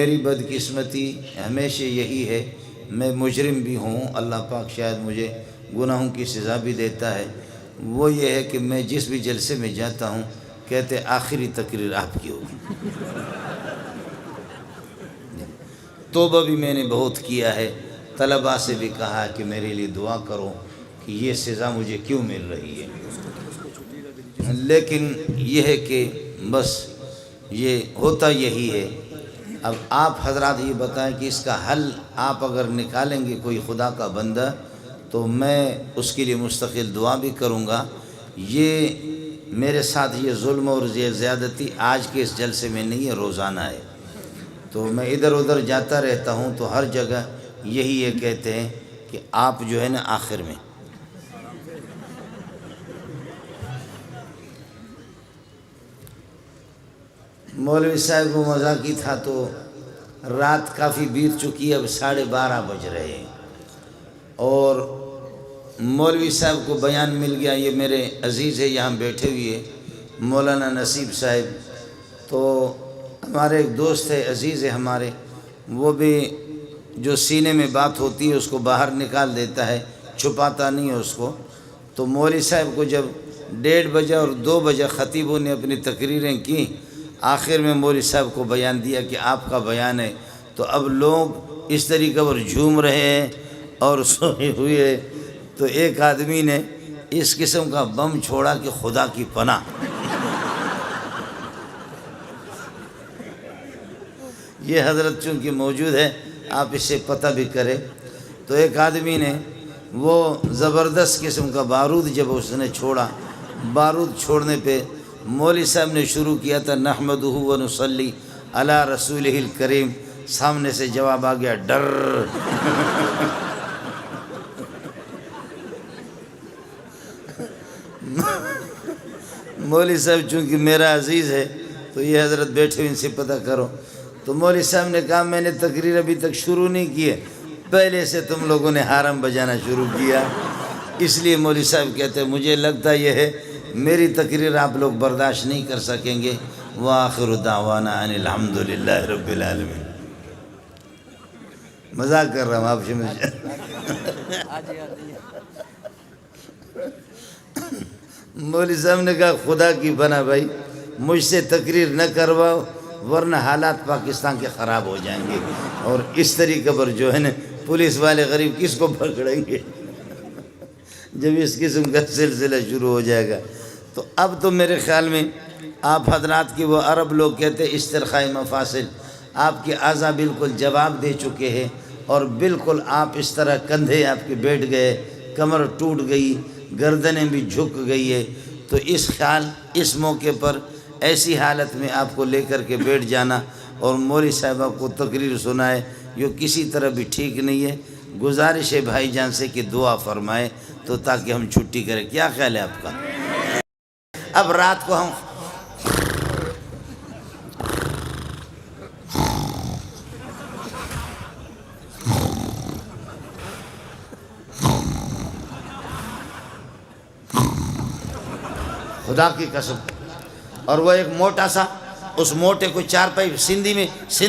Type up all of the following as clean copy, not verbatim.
میری بدقسمتی ہمیشہ یہی ہے، میں مجرم بھی ہوں، اللہ پاک شاید مجھے گناہوں کی سزا بھی دیتا ہے، وہ یہ ہے کہ میں جس بھی جلسے میں جاتا ہوں کہتے آخری تقریر آپ کی ہوگی۔ توبہ بھی میں نے بہت کیا ہے، طلباء سے بھی کہا کہ میرے لیے دعا کرو کہ یہ سزا مجھے کیوں مل رہی ہے، لیکن یہ ہے کہ بس یہ ہوتا یہی ہے۔ اب آپ حضرات یہ بتائیں کہ اس کا حل آپ اگر نکالیں گے کوئی خدا کا بندہ تو میں اس کے لیے مستقل دعا بھی کروں گا۔ یہ میرے ساتھ یہ ظلم اور یہ زیادتی آج کے اس جلسے میں نہیں ہے، روزانہ ہے، تو میں ادھر ادھر جاتا رہتا ہوں تو ہر جگہ یہی یہ کہتے ہیں کہ آپ جو ہے نا آخر میں مولوی صاحب کو مذاقی تھا تو رات کافی بیت چکی ہے، اب 12:30 بج رہے ہیں، اور مولوی صاحب کو بیان مل گیا، یہ میرے عزیز ہے یہاں بیٹھے ہوئے مولانا نصیب صاحب، تو ہمارے ایک دوست ہے عزیز ہے ہمارے، وہ بھی جو سینے میں بات ہوتی ہے اس کو باہر نکال دیتا ہے، چھپاتا نہیں ہے اس کو۔ تو مولوی صاحب کو جب 1:30 بجے اور 2 بجے خطیبوں نے اپنی تقریریں کی، آخر میں مولوی صاحب کو بیان دیا کہ آپ کا بیان ہے، تو اب لوگ اس طریقے پر جھوم رہے ہیں اور سوئے ہوئے، تو ایک آدمی نے اس قسم کا بم چھوڑا کہ خدا کی پناہ، یہ حضرت چونکہ موجود ہے آپ اسے پتہ بھی کرے، تو ایک آدمی نے وہ زبردست قسم کا بارود جب اس نے چھوڑا، بارود چھوڑنے پہ مولوی صاحب نے شروع کیا تھا نحمدہ و نصلی علی رسولہ الکریم، سامنے سے جواب آ گیا ڈر۔ مولوی صاحب چونکہ میرا عزیز ہے تو یہ حضرت بیٹھے ان سے پتہ کرو، تو مولوی صاحب نے کہا میں نے تقریر ابھی تک شروع نہیں کی ہے، پہلے سے تم لوگوں نے حرم بجانا شروع کیا، اس لیے مولوی صاحب کہتے ہیں مجھے لگتا یہ ہے میری تقریر آپ لوگ برداشت نہیں کر سکیں گے، وآخر دعوانا ان الحمدللہ رب العالمین۔ مذاق کر رہا ہوں آپ سے، مولوی صاحب نے کہا خدا کی بنا بھائی مجھ سے تقریر نہ کرواؤ ورنہ حالات پاکستان کے خراب ہو جائیں گے، اور اس طریقے پر جو ہے نا پولیس والے غریب کس کو پکڑیں گے جب اس قسم کا سلسلہ شروع ہو جائے گا۔ تو اب تو میرے خیال میں آپ حضرات کی وہ عرب لوگ کہتے ہیں استرخاء مفاصل، آپ کے اعضاء بالکل جواب دے چکے ہیں، اور بالکل آپ اس طرح کندھے آپ کے بیٹھ گئے، کمر ٹوٹ گئی، گردنیں بھی جھک گئی ہے، تو اس موقع پر ایسی حالت میں آپ کو لے کر کے بیٹھ جانا اور مولوی صاحبہ کو تقریر سنائے یہ کسی طرح بھی ٹھیک نہیں ہے۔ گزارش ہے بھائی جان سے کہ دعا فرمائے تو تاکہ ہم چھٹی کریں، کیا خیال ہے آپ کا؟ اب رات کو ہم خدا کی قسم، اور وہ ایک موٹا سا، اس موٹے کو چارپائی، سندھ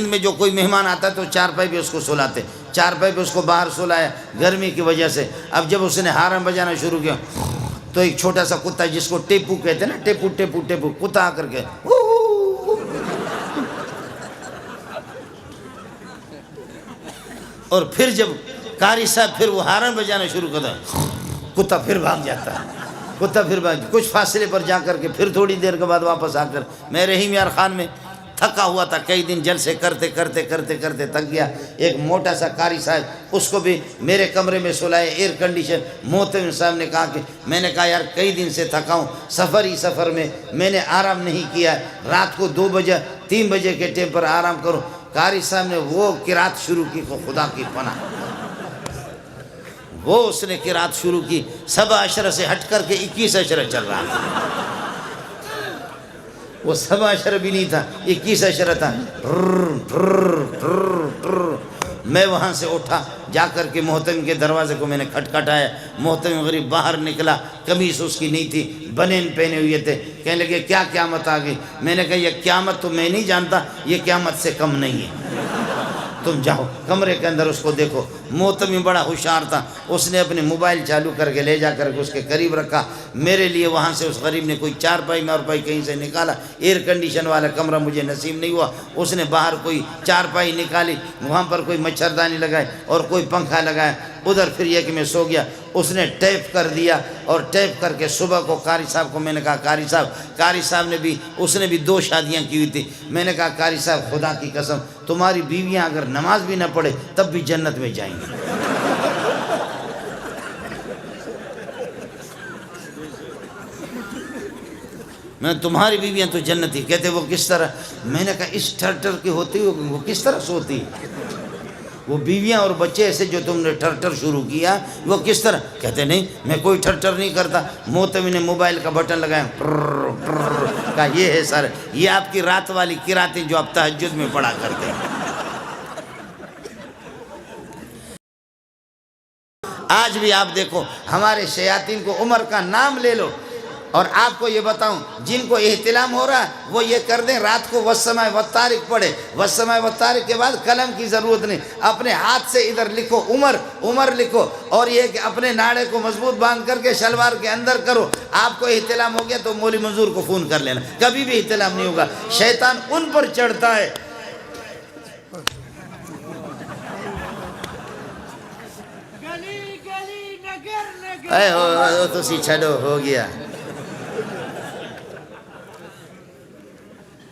میں جو کوئی مہمان آتا ہے تو چارپائی پہ اس کو سلاتے، چارپائی پہ اس کو باہر سلایا گرمی کی وجہ سے۔ اب جب اس نے حرم بجانا شروع کیا تو ایک چھوٹا سا کتا جس کو ٹیپو کہتے ہیں نا، ٹیپو ٹیپو ٹیپو کتا آ کر کے اور پھر جب قاری صاحب پھر وہ حرم بجانا شروع کرتا ہے کتا پھر بھاگ جاتا ہے، کتا پھر کچھ فاصلے پر جا کر کے پھر تھوڑی دیر کے بعد واپس آ کر، میں رحیم یار خان میں تھکا ہوا تھا، کئی دن جلسے کرتے کرتے کرتے کرتے تھک گیا، ایک موٹا سا قاری صاحب اس کو بھی میرے کمرے میں سلائے، ایئر کنڈیشن، محتمم صاحب نے کہا کہ میں نے کہا یار کئی دن سے تھکا ہوں، سفر میں میں نے آرام نہیں کیا، رات کو 2 بجے 3 بجے کے ٹائم پر آرام کرو۔ قاری صاحب نے وہ قرات شروع کی، خدا کی پناہ، وہ اس نے قرات شروع کی، 7 اشرہ سے ہٹ کر کے 21 اشرہ چل رہا تھا، وہ 7 اشرہ بھی نہیں تھا، 21 اشرہ تھا۔ میں وہاں سے اٹھا، جا کر کے محتمم کے دروازے کو میں نے کھٹکھٹایا، محتمم غریب باہر نکلا، قمیص اس کی نہیں تھی، بنین پہنے ہوئے تھے، کہنے لگے کیا قیامت آ گئی؟ میں نے کہا یہ قیامت تو میں نہیں جانتا، یہ قیامت سے کم نہیں ہے۔ تم جاؤ کمرے کے اندر اس کو دیکھو۔ محتمی بڑا ہوشیار تھا، اس نے اپنے موبائل چالو کر کے لے جا کر کے اس کے قریب رکھا۔ میرے لیے وہاں سے اس غریب نے کوئی چارپائی مارپائی کہیں سے نکالا، ایئر کنڈیشن والا کمرہ مجھے نصیب نہیں ہوا، اس نے باہر کوئی چارپائی نکالی، وہاں پر کوئی مچھردانی لگائے اور کوئی پنکھا لگایا، ادھر پھر یہ کہ میں سو گیا۔ اس نے ٹیپ کر دیا اور ٹیپ کر کے صبح کو قاری صاحب کو میں نے کہا قاری صاحب نے بھی، اس نے بھی 2 شادیاں کی ہوئی تھی۔ میں نے کہا قاری صاحب خدا کی قسم تمہاری بیویاں اگر نماز بھی نہ پڑھے تب بھی جنت میں جائیں گی۔ میں تمہاری بیویاں تو جنتی۔ کہتے وہ کس طرح؟ میں نے کہا اس ٹھر کی ہوتی وہ کس طرح سوتی؟ وہ بیویاں اور بچے ایسے جو تم نے ٹھر شروع کیا وہ کس طرح؟ کہتے نہیں میں کوئی ٹھر نہیں کرتا۔ محتمی نے موبائل کا بٹن لگایا، کہا یہ ہے سر، یہ آپ کی رات والی قراتیں جو آپ تہجد میں پڑھا کرتے ہیں۔ آج بھی آپ دیکھو ہمارے شیاطین کو، عمر کا نام لے لو، اور آپ کو یہ بتاؤں جن کو احتلام ہو رہا ہے وہ یہ کر دیں رات کو والسماء والطارق پڑھے، والسماء والطارق کے بعد قلم کی ضرورت نہیں، اپنے ہاتھ سے ادھر لکھو عمر لکھو، اور یہ کہ اپنے ناڑے کو مضبوط باندھ کر کے شلوار کے اندر کرو۔ آپ کو احتلام ہو گیا تو مولوی منظور کو فون کر لینا، کبھی بھی احتلام نہیں ہوگا، شیطان ان پر چڑھتا ہے۔ اے ہو تو سی چھڑو ہو گیا،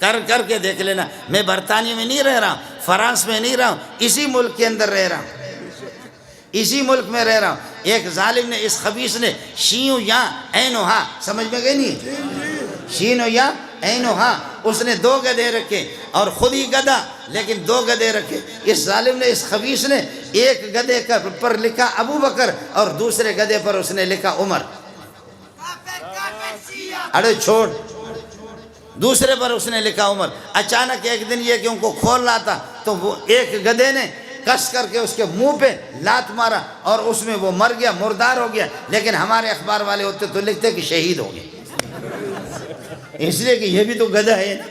کر کے دیکھ لینا۔ میں برطانیہ میں نہیں رہ رہا ہوں، فرانس میں نہیں رہا ہوں، اسی ملک کے اندر رہ رہا ہوں، اسی ملک میں رہ رہا ہوں۔ ایک ظالم نے، اس خبیث نے شینو یا اینو ہاں، سمجھ میں گئی نہیں؟ شینو یا اینو ہاں، اس نے 2 گدھے رکھے اور خود ہی گدھا لیکن 2 گدھے رکھے۔ اس ظالم نے، اس خبیث نے ایک گدھے پر لکھا ابو بکر اور دوسرے گدھے پر اس نے لکھا عمر۔ اڑے چھوڑ، دوسرے پر اس نے لکھا عمر۔ اچانک ایک دن یہ کہ ان کو کھول رہا تھا تو وہ ایک گدھے نے کس کر کے اس کے منہ پہ لات مارا اور اس میں وہ مر گیا، مردار ہو گیا۔ لیکن ہمارے اخبار والے ہوتے تو لکھتے کہ شہید ہو گئے، اس لیے کہ یہ بھی تو گدھا ہے نا،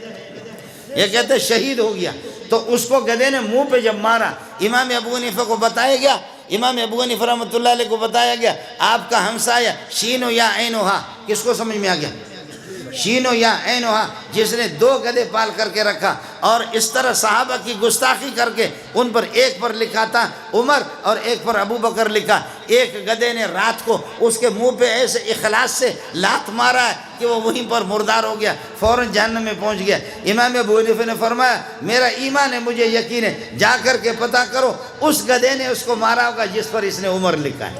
یہ کہتے شہید ہو گیا۔ تو اس کو گدھے نے منہ پہ جب مارا، امام ابو حنیفہ کو بتایا گیا، امام ابو حنیفہ رحمۃ اللہ علیہ کو بتایا گیا آپ کا ہمسایہ شینو یا اینو ہا، کس کو سمجھ میں آ گیا؟ شینو یا اینو ہا، جس نے 2 گدھے پال کر کے رکھا اور اس طرح صحابہ کی گستاخی کر کے ان پر، ایک پر لکھا تھا عمر اور ایک پر ابو بکر لکھا۔ ایک گدھے نے رات کو اس کے منہ پہ ایسے اخلاص سے لات مارا ہے کہ وہ وہیں پر مردار ہو گیا، فوراً جہنم میں پہنچ گیا۔ امام ابو حنیفہ نے فرمایا میرا ایمان ہے، مجھے یقین ہے، جا کر کے پتہ کرو اس گدھے نے اس کو مارا ہوگا جس پر اس نے عمر لکھا ہے،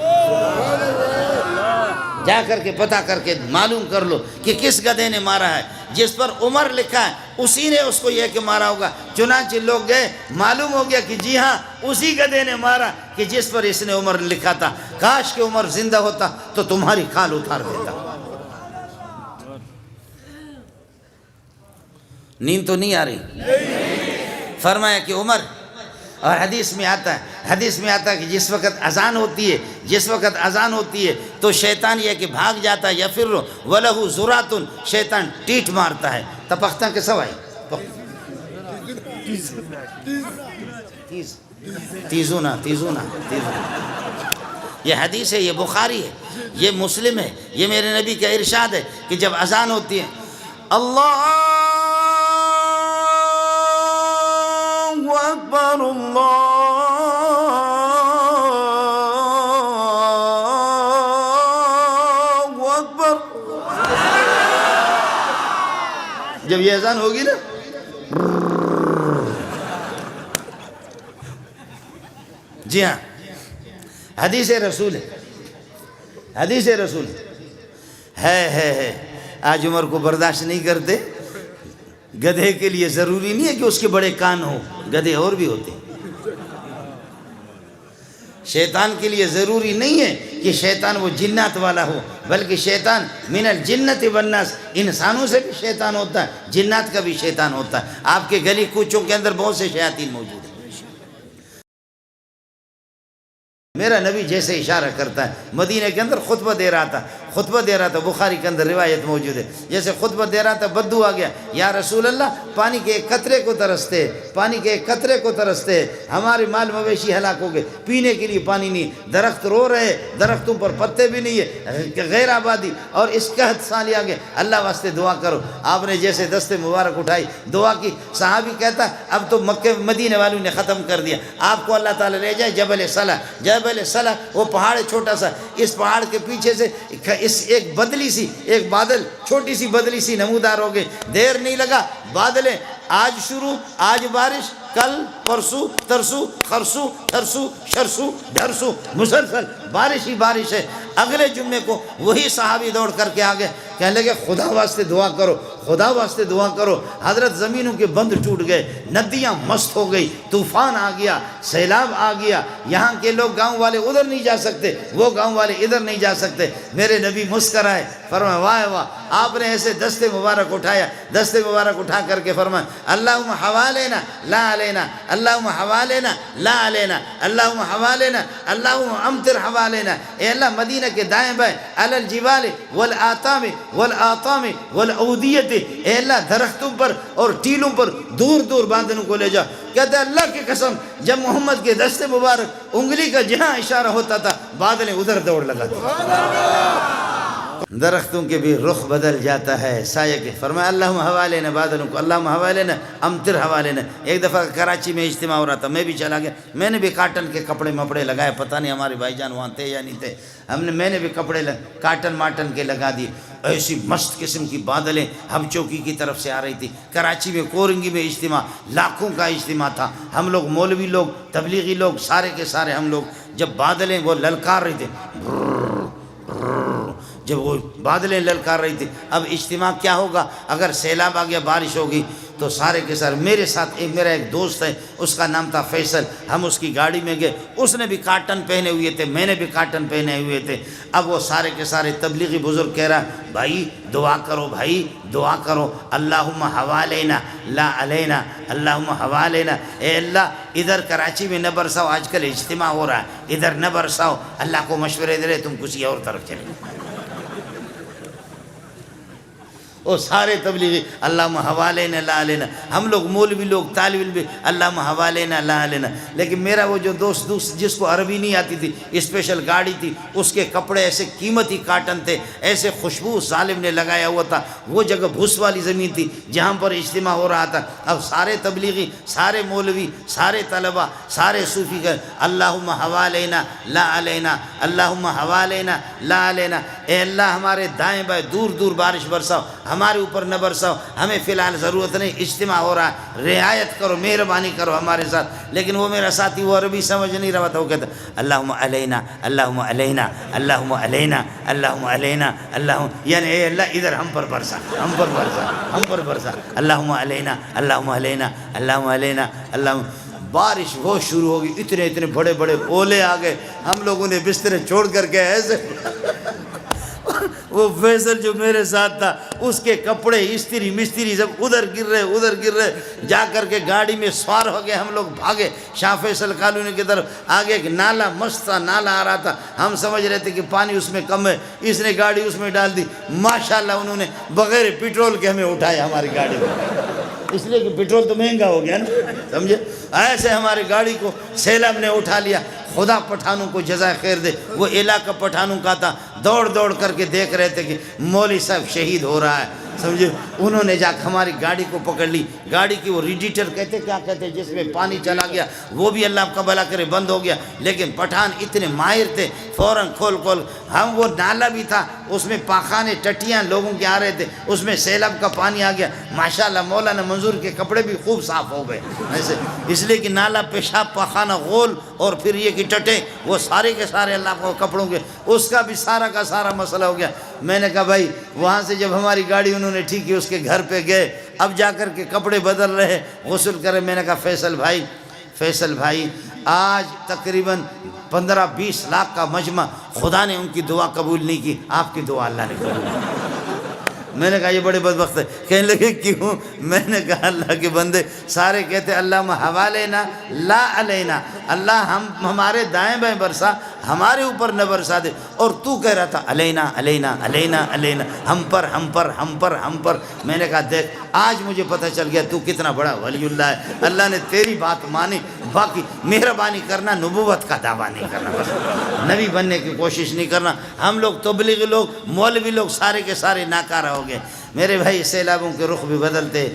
جا کر کے پتہ کر کے معلوم کر لو کہ کس گدھے نے مارا ہے، جس پر عمر لکھا ہے اسی نے اس کو یہ کہ مارا ہوگا۔ چنانچہ لوگ گئے، معلوم ہو گیا کہ جی ہاں اسی گدھے نے مارا کہ جس پر اس نے عمر لکھا تھا۔ کاش کہ عمر زندہ ہوتا تو تمہاری کھال اتار دیتا۔ نیند تو نہیں آ رہی؟ فرمایا کہ عمر، اور حدیث میں آتا ہے کہ جس وقت اذان ہوتی ہے تو شیطان یہ کہ بھاگ جاتا ہے، یا پھر وَلَهُ زُرَاتٌ، شیطان ٹیٹ مارتا ہے، تپختہ کے سوائے تیزونا، یہ حدیث ہے، یہ بخاری ہے، یہ مسلم ہے، یہ میرے نبی کا ارشاد ہے کہ جب اذان ہوتی ہے اللہ اکبر اللہ اکبر، جب یہ اذان ہوگی نا جی ہاں حدیث رسول ہے۔ آج عمر کو برداشت نہیں کرتے۔ گدھے کے لیے ضروری نہیں ہے کہ اس کے بڑے کان ہو، گدھے اور بھی ہوتے ہیں۔ شیطان کے لیے ضروری نہیں ہے کہ شیطان وہ جنات والا ہو، بلکہ شیطان من الجنت والناس، انسانوں سے بھی شیطان ہوتا ہے، جنات کا بھی شیطان ہوتا ہے۔ آپ کے گلی کوچوں کے اندر بہت سے شیاطین موجود ہیں۔ میرا نبی جیسے اشارہ کرتا ہے، مدینہ کے اندر خطبہ دے رہا تھا، خطبہ دے رہا تھا، بخاری کے اندر روایت موجود ہے، جیسے خطبہ دے رہا تھا بدو آ گیا، یا رسول اللہ پانی کے ایک قطرے کو ترستے، پانی کے ایک قطرے کو ترستے، ہمارے مال مویشی ہلاک ہو گئے، پینے کے لیے پانی نہیں، درخت رو رہے، درختوں پر پتے بھی نہیں ہے، غیر آبادی، اور اس قحط سالی آگے، اللہ واسطے دعا کرو۔ آپ نے جیسے دست مبارک اٹھائی دعا کی، صحابی کہتا اب تو مکہ مدینے والوں نے ختم کر دیا، آپ کو اللہ تعالیٰ لے جائے جبل صلح۔ جبل صلح وہ پہاڑ چھوٹا سا، اس پہاڑ کے پیچھے سے اس ایک بدلی سی، ایک بادل، چھوٹی سی بدلی سی نمودار ہو گئی، دیر نہیں لگا، بادلیں آج شروع، آج بارش، کل پرسو ترسو خرسو ترسو شرسو ڈھرسو، مسلسل بارش ہی بارش ہے۔ اگلے جمعے کو وہی صحابی دوڑ کر کے آگے کہنے لگے خدا واسطے دعا کرو، خدا واسطے دعا کرو۔ حضرت زمینوں کے بند ٹوٹ گئے، ندیاں مست ہو گئی، طوفان آ گیا، سیلاب آ گیا، یہاں کے لوگ گاؤں والے ادھر نہیں جا سکتے، وہ گاؤں والے ادھر نہیں جا سکتے۔ میرے نبی مسکرائے، فرمایا واہ واہ، آپ نے ایسے دست مبارک اٹھایا، دست مبارک اٹھا کر کے فرمایا اللہم حوالنا لا علینا، اللہم حوالنا لا علینا، اللہم حوالنا، اللہم امطر حوالنا، اے اللہ مدینہ کے دائیں بائیں علی الجبال والآتام والآطام والعودیت، اے اللہ درختوں پر اور ٹیلوں پر دور دور بادلوں کو لے جا۔ کہتے ہیں اللہ کی قسم جب محمد کے دست مبارک انگلی کا جہاں اشارہ ہوتا تھا بادلیں ادھر دوڑ لگاتی، درختوں کے بھی رخ بدل جاتا ہے سایہ کے۔ فرمایا اللہم حوالنا، بادلوں کو اللہم حوالنا امطر حوالنا۔ ایک دفعہ کراچی میں اجتماع ہو رہا تھا، میں بھی چلا گیا، میں نے بھی کاٹن کے کپڑے مپڑے لگائے، پتہ نہیں ہمارے بھائی جان وہاں تھے یا نہیں تھے، میں نے بھی کپڑے کاٹن ماٹن کے لگا دیے۔ ایسی مست قسم کی بادلیں ہم چوکی کی طرف سے آ رہی تھی۔ کراچی میں کورنگی میں اجتماع، لاکھوں کا اجتماع تھا، ہم لوگ مولوی لوگ، تبلیغی لوگ، سارے کے سارے ہم لوگ، جب بادلیں وہ للکار رہی تھے، جب وہ بادلیں للکار رہی تھی، اب اجتماع کیا ہوگا، اگر سیلاب آ گیا، بارش ہوگی تو سارے کے سارے، میرے ساتھ میرا ایک دوست ہے، اس کا نام تھا فیصل، ہم اس کی گاڑی میں گئے، اس نے بھی کاٹن پہنے ہوئے تھے، میں نے بھی کاٹن پہنے ہوئے تھے۔ اب وہ سارے کے سارے تبلیغی بزرگ کہہ رہا بھائی دعا کرو، بھائی دعا کرو، اللہم حوالنا لا علینا، اللہم حوالنا، اے اللہ ادھر کراچی میں نہ برساؤ، آج کل اجتماع ہو رہا ہے، ادھر نہ برساؤ، اللہ کو مشورے دے رہے تم کسی اور طرف چلے۔ وہ سارے تبلیغی اللہم حوالنا لا علینا، ہم لوگ مولوی لوگ، طالب علم بھی اللہم حوالنا لا علینا۔ لیکن میرا وہ جو دوست جس کو عربی نہیں آتی تھی، اسپیشل گاڑی تھی، اس کے کپڑے ایسے قیمتی کاٹن تھے، ایسے خوشبو ظالم نے لگایا ہوا تھا، وہ جگہ بھوس والی زمین تھی جہاں پر اجتماع ہو رہا تھا۔ اب سارے تبلیغی، سارے مولوی، سارے طلبہ، سارے صوفی کہ اللہم حوالنا لا علینا، اللہم حوالنا لا علینا، اے اللہ ہمارے دائیں بائیں دور دور بارش برساؤ، ہمارے اوپر نہ برساؤ، ہمیں فی الحال ضرورت نہیں، اجتماع ہو رہا ہے، رعایت کرو، مہربانی کرو ہمارے ساتھ۔ لیکن وہ میرا ساتھی وہ عربی سمجھ نہیں رہا تھا، وہ کہتا اللہم علینا اللہم علینا اللہم علینا اللہم علینا اللہم، یعنی اے اللہ ادھر ہم پر برسا، ہم پر برسا، ہم پر برسا، اللہم علینا اللہم علینا اللہم علینا اللہم۔ بارش وہ شروع ہوگی، اتنے اتنے بڑے بڑے اولے آ گئے، ہم لوگوں نے بسترے چھوڑ کر کے ایسے وہ فیصل جو میرے ساتھ تھا، اس کے کپڑے استری مستری سب ادھر گر رہے، جا کر کے گاڑی میں سوار ہو گئے، ہم لوگ بھاگے شاہ فیصل کالونی کی طرف۔ آگے ایک نالا مست تھا، نالا آ رہا تھا، ہم سمجھ رہے تھے کہ پانی اس میں کم ہے، اس نے گاڑی اس میں ڈال دی، ماشاءاللہ انہوں نے بغیر پیٹرول کے ہمیں اٹھایا ہماری گاڑی میں، اس لیے کہ پیٹرول تو مہنگا ہو گیا نا، سمجھے، ایسے ہماری گاڑی کو سیلاب نے اٹھا لیا۔ خدا پٹھانوں کو جزائے خیر دے، وہ علاقہ پٹھانوں کا تھا، دوڑ دوڑ کر کے دیکھ رہے تھے کہ مولوی صاحب شہید ہو رہا ہے، سمجھے، انہوں نے جا کے ہماری گاڑی کو پکڑ لی، گاڑی کی وہ ریڈیٹر کہتے کیا کہتے جس میں پانی چلا گیا، وہ بھی اللہ کا بھلا کرے بند ہو گیا، لیکن پٹھان اتنے ماہر تھے، فوراً کھول ہم، وہ نالا بھی تھا، اس میں پاخانے ٹٹیاں لوگوں کے آ رہے تھے، اس میں سیلاب کا پانی آ گیا، ماشاءاللہ مولانا منظور کے کپڑے بھی خوب صاف ہو گئے ایسے، اس لیے کہ نالا پیشاب پاخانہ غول اور پھر یہ کہ ٹٹے، وہ سارے کے سارے اللہ کو کپڑوں کے، اس کا بھی سارا کا سارا مسئلہ ہو گیا۔ میں نے کہا بھائی وہاں سے جب ہماری گاڑی انہوں نے ٹھیک کی، اس کے گھر پہ گئے، اب جا کر کے کپڑے بدل رہے، غسل کرے، میں نے کہا فیصل بھائی آج تقریباً 15-20 لاکھ کا مجمع، خدا نے ان کی دعا قبول نہیں کی، آپ کی دعا اللہ نے قبول کی۔ میں نے کہا یہ بڑے بدبخت ہے. کہنے لگے کیوں؟ میں نے کہا اللہ کے بندے سارے کہتے اللہم حوالینا لا علینا، اللہ ہمارے دائیں بائیں برسا، ہمارے اوپر نہ برسا دے. اور تو کہہ رہا تھا علینا علینا علینا علینا، ہم پر ہم پر ہم پر ہم پر. میں نے کہا دیکھ آج مجھے پتہ چل گیا تو کتنا بڑا ولی اللہ ہے. اللہ نے تیری بات مانی، باقی مہربانی کرنا، نبوت کا دعویٰ نہیں کرنا، بس نبی بننے کی کوشش نہیں کرنا. ہم لوگ تبلیغی لوگ، مولوی لوگ سارے کے سارے ناکارہ ہو گئے. میرے بھائی سیلابوں کے رخ بھی بدلتے